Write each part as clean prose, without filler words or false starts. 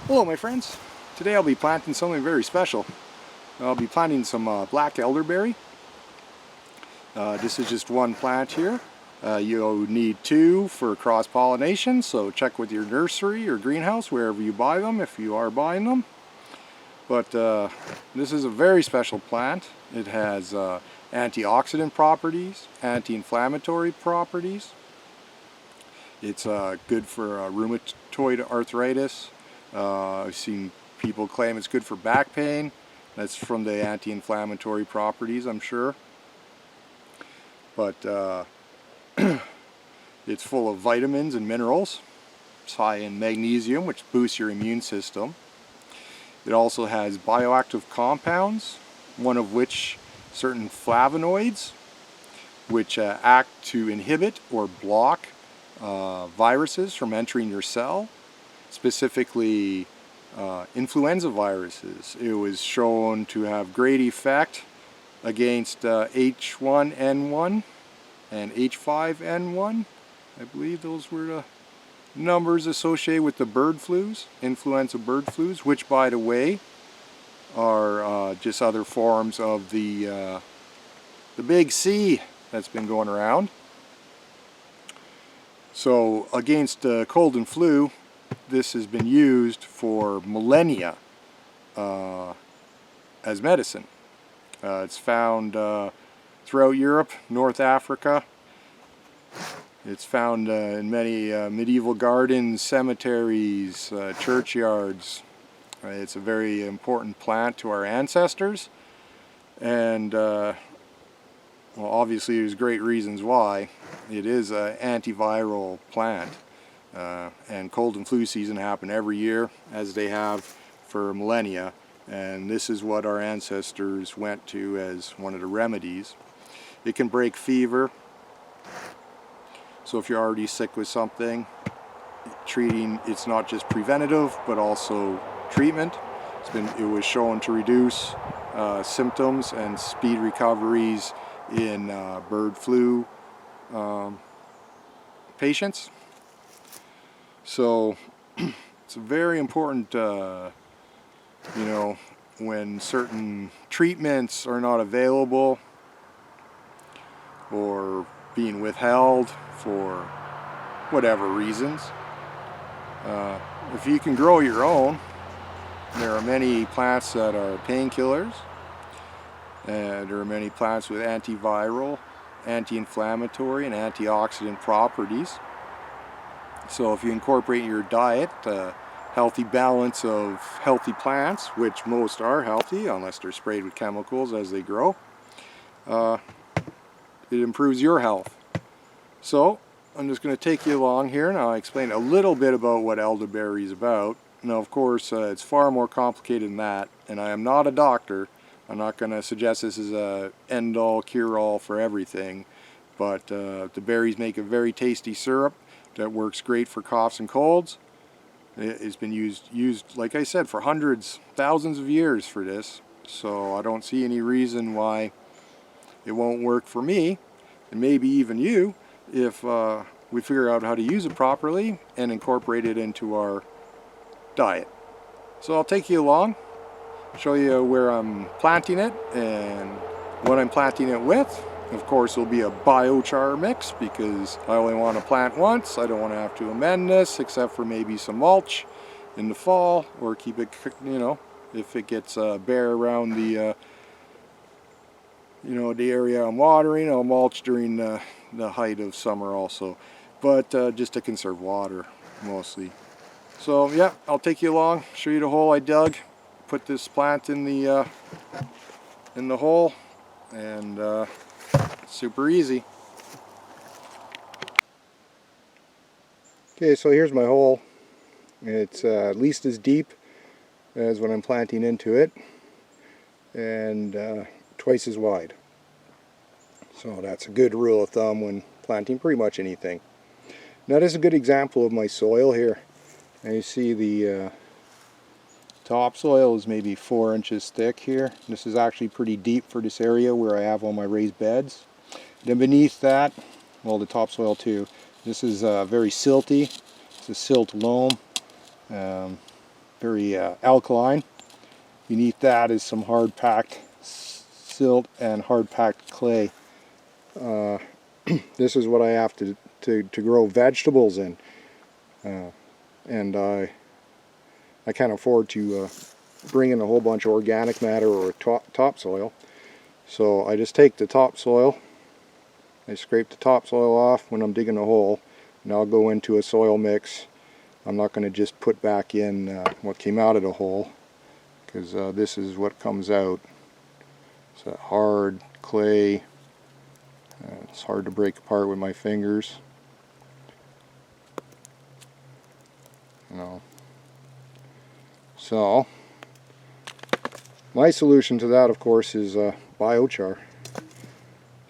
Hello my friends. Today I'll be planting something very special. I'll be planting some black elderberry. This is just one plant here. You'll need two for cross-pollination, so check with your nursery or greenhouse wherever you buy them if you are buying them. But this is a very special plant. It has antioxidant properties, anti-inflammatory properties. It's good for rheumatoid arthritis. I've seen people claim it's good for back pain. That's from the anti-inflammatory properties, I'm sure. But it's full of vitamins and minerals. It's high in magnesium, which boosts your immune system. It also has bioactive compounds, one of which certain flavonoids, which act to inhibit or block viruses from entering your cell. Specifically influenza viruses. It was shown to have great effect against H1N1 and H5N1. I believe those were the numbers associated with the bird flus, influenza bird flus, which by the way are just other forms of the big C that's been going around. So against cold and flu, this has been used for millennia as medicine. It's found throughout Europe, North Africa. It's found in many medieval gardens, cemeteries, churchyards. It's a very important plant to our ancestors, and well, obviously there's great reasons why. It is an antiviral plant. And cold and flu season happen every year, as they have for millennia, and this is what our ancestors went to as one of the remedies. It can break fever, so if you're already sick with something, it's not just preventative but also treatment. It was shown to reduce symptoms and speed recoveries in bird flu patients. So it's very important, you know, when certain treatments are not available or being withheld for whatever reasons. If you can grow your own, there are many plants that are painkillers, and there are many plants with antiviral, anti-inflammatory, and antioxidant properties. So if you incorporate in your diet a healthy balance of healthy plants, which most are healthy unless they're sprayed with chemicals as they grow, it improves your health. So I'm just going to take you along here and I'll explain a little bit about what elderberry is about. Now of course it's far more complicated than that, and I am not a doctor. I'm not going to suggest this is a end-all cure-all for everything, but the berries make a very tasty syrup that works great for coughs and colds. It's been used, like I said, for hundreds, thousands of years for this. So I don't see any reason why it won't work for me, and maybe even you, if we figure out how to use it properly and incorporate it into our diet. So I'll take you along, show you where I'm planting it and what I'm planting it with. Of course, it'll be a biochar mix because I only want to plant once. I don't want to have to amend this except for maybe some mulch in the fall, or keep it, you know, if it gets bare around the you know, the area I'm watering. I'll mulch during the height of summer also, but just to conserve water mostly. So yeah, I'll take you along, show you the hole I dug, put this plant in the hole, and super easy. Okay, so here's my hole. It's at least as deep as when I'm planting into it, and twice as wide. So that's a good rule of thumb when planting pretty much anything. Now this is a good example of my soil here. And you see the topsoil is maybe 4 inches thick here. This is actually pretty deep for this area where I have all my raised beds. Then beneath that, well, the topsoil too, this is very silty. It's a silt loam. very alkaline. Beneath that is some hard packed silt and hard packed clay. This is what I have to grow vegetables in, and I can't afford to bring in a whole bunch of organic matter or topsoil. So I just take the topsoil, I scrape the topsoil off when I'm digging a hole, and I'll go into a soil mix. I'm not going to just put back in what came out of the hole, because this is what comes out. It's that hard clay. It's hard to break apart with my fingers. You know. So my solution to that, of course, is biochar.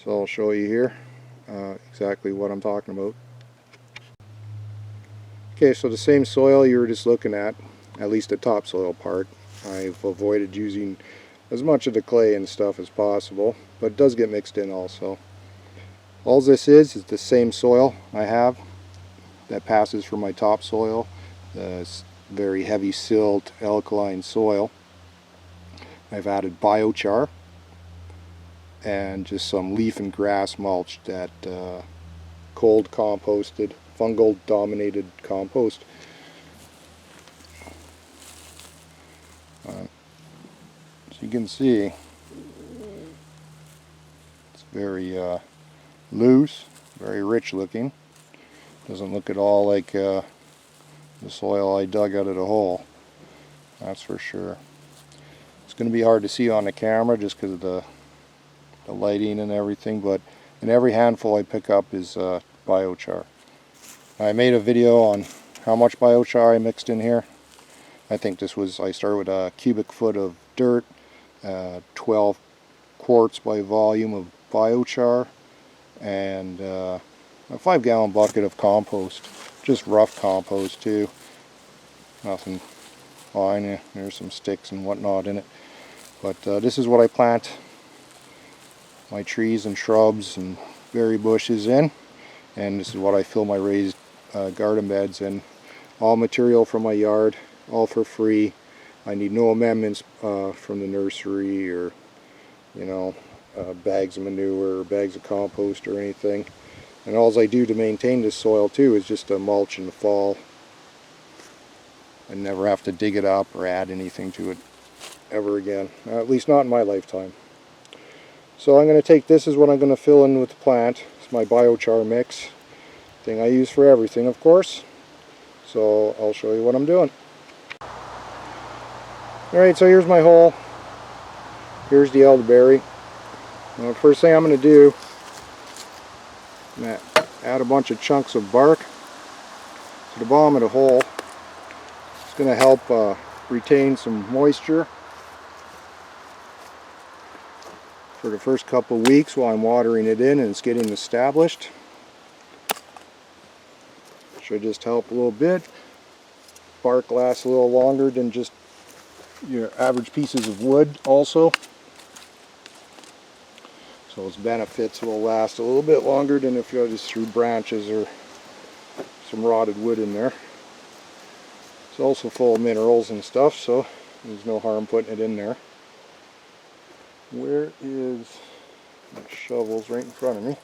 So I'll show you here exactly what I'm talking about. Okay, so the same soil you were just looking at least the topsoil part, I've avoided using as much of the clay and stuff as possible, but it does get mixed in also. All this is the same soil I have that passes for my topsoil, the very heavy silt alkaline soil. I've added biochar and just some leaf and grass mulch, that cold composted, fungal dominated compost. So you can see it's very loose, very rich looking. Doesn't look at all like the soil I dug out of the hole, that's for sure. It's going to be hard to see on the camera just because of the lighting and everything, but in every handful I pick up is biochar. I made a video on how much biochar I mixed in here. I think this was, I started with a cubic foot of dirt, 12 quarts by volume of biochar, and a 5-gallon bucket of compost, just rough compost too. Nothing fine. There's some sticks and whatnot in it, but this is what I plant my trees and shrubs and berry bushes in, and this is what I fill my raised garden beds in. All material from my yard, all for free. I need no amendments from the nursery, or bags of manure or bags of compost or anything. And all I do to maintain this soil too is just mulch in the fall. I never have to dig it up or add anything to it ever again, at least not in my lifetime. So I'm going to take this, is what I'm going to fill in with the plant. It's my biochar mix, thing I use for everything, of course. So I'll show you what I'm doing. Alright, so here's my hole. Here's the elderberry. Now, the first thing I'm going to do, I'm going to add a bunch of chunks of bark to the bottom of the hole. It's going to help retain some moisture for the first couple of weeks while I'm watering it in and it's getting established. Should just help a little bit. Bark lasts a little longer than just your average pieces of wood also. So its benefits will last a little bit longer than if you just threw branches or some rotted wood in there. It's also full of minerals and stuff, so there's no harm putting it in there. Where is my shovels? Right in front of me.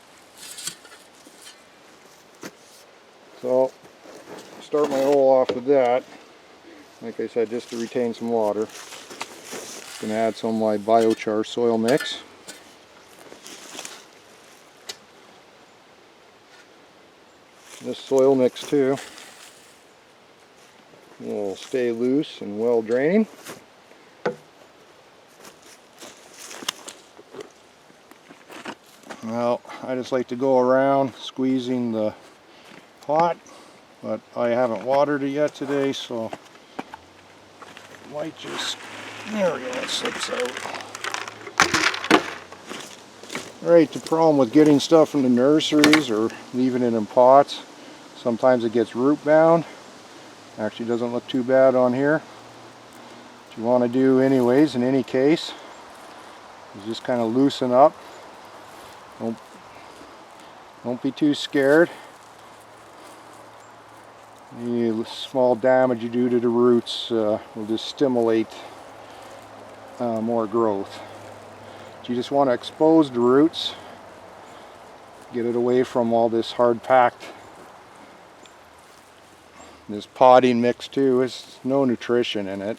So start my hole off with that. Like I said, just to retain some water. Going to add some of my biochar soil mix. This soil mix too will stay loose and well draining. Well, I just like to go around squeezing the pot, but I haven't watered it yet today, so I might just, there we go, it slips out. Alright, the problem with getting stuff from the nurseries or leaving it in pots, sometimes it gets root bound. Actually doesn't look too bad on here. What you want to do anyways, in any case, is just kind of loosen up. Don't be too scared. Any small damage you do to the roots will just stimulate more growth. So you just want to expose the roots, get it away from all this hard packed, this potting mix too. There's no nutrition in it,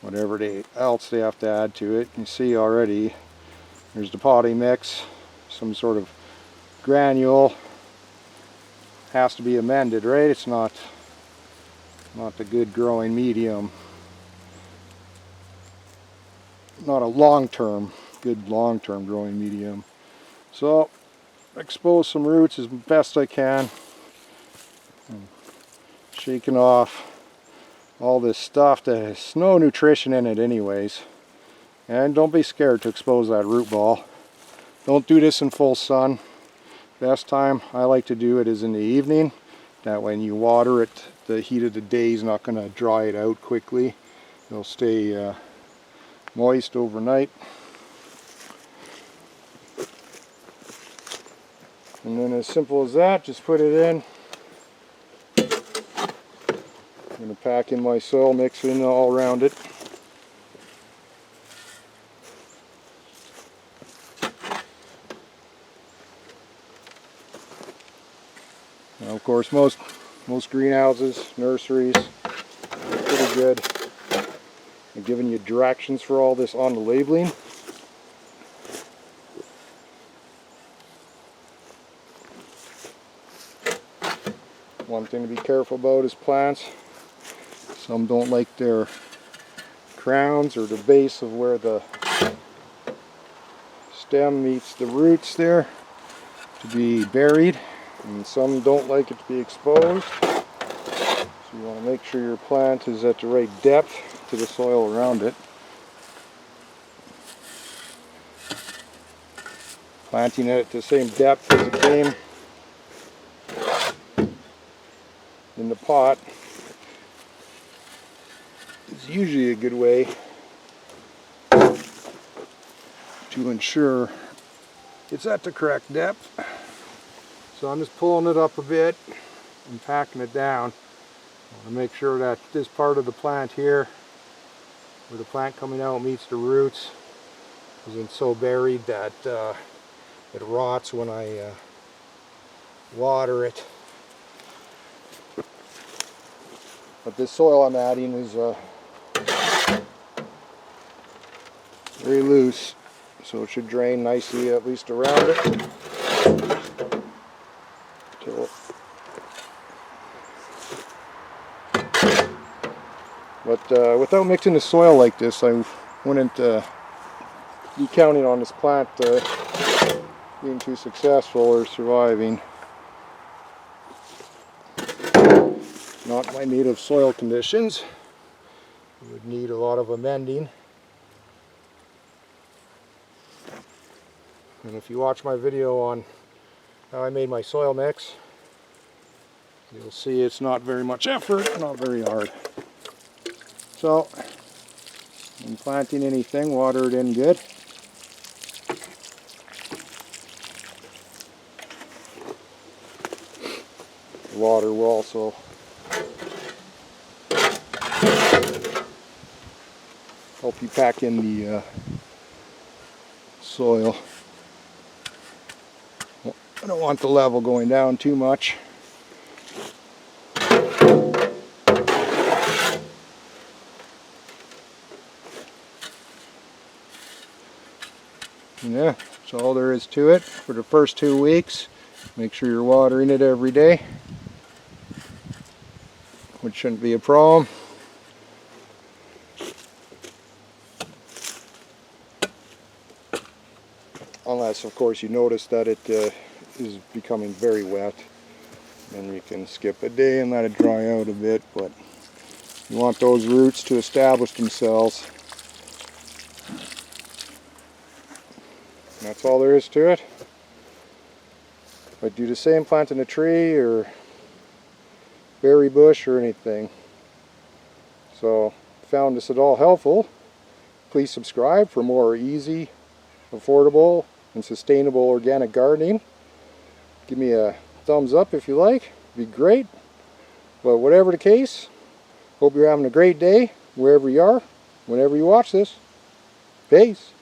whatever else they have to add to it. You see already there's the potting mix, some sort of granule. Has to be amended, right? It's not the good growing medium, not a good long-term growing medium. So expose some roots as best I can, shaking off all this stuff that has no nutrition in it anyways. And don't be scared to expose that root ball. Don't do this in full sun. Best time I like to do it is in the evening. That when you water it, the heat of the day is not going to dry it out quickly. It'll stay moist overnight. And then as simple as that, just put it in. I'm going to pack in my soil, mix it in all around it. Now, of course, most greenhouses, nurseries, are pretty good at giving you directions for all this on the labeling. One thing to be careful about is plants. Some don't like their crowns or the base of where the stem meets the roots there to be buried, and some don't like it to be exposed. So you want to make sure your plant is at the right depth to the soil around it. Planting it at the same depth as it came in the pot is usually a good way to ensure it's at the correct depth. So I'm just pulling it up a bit and packing it down. I want to make sure that this part of the plant here, where the plant coming out meets the roots, isn't so buried that it rots when I water it. But this soil I'm adding is very loose, so it should drain nicely at least around it. But without mixing the soil like this, I wouldn't be counting on this plant being too successful or surviving. Not my native soil conditions. It would need a lot of amending. And if you watch my video on how I made my soil mix, you'll see it's not very much effort, not very hard. So, when planting anything, water it in good. The water will also help you pack in the soil. I don't want the level going down too much. Yeah, that's all there is to it for the first 2 weeks. Make sure you're watering it every day, which shouldn't be a problem. Unless, of course, you notice that it is becoming very wet. Then you can skip a day and let it dry out a bit, but you want those roots to establish themselves. And that's all there is to it. I'd do the same planting a tree or berry bush or anything. So, if you found this at all helpful, please subscribe for more easy, affordable, and sustainable organic gardening. Give me a thumbs up if you like. It'd be great. But whatever the case, hope you're having a great day wherever you are, whenever you watch this. Peace.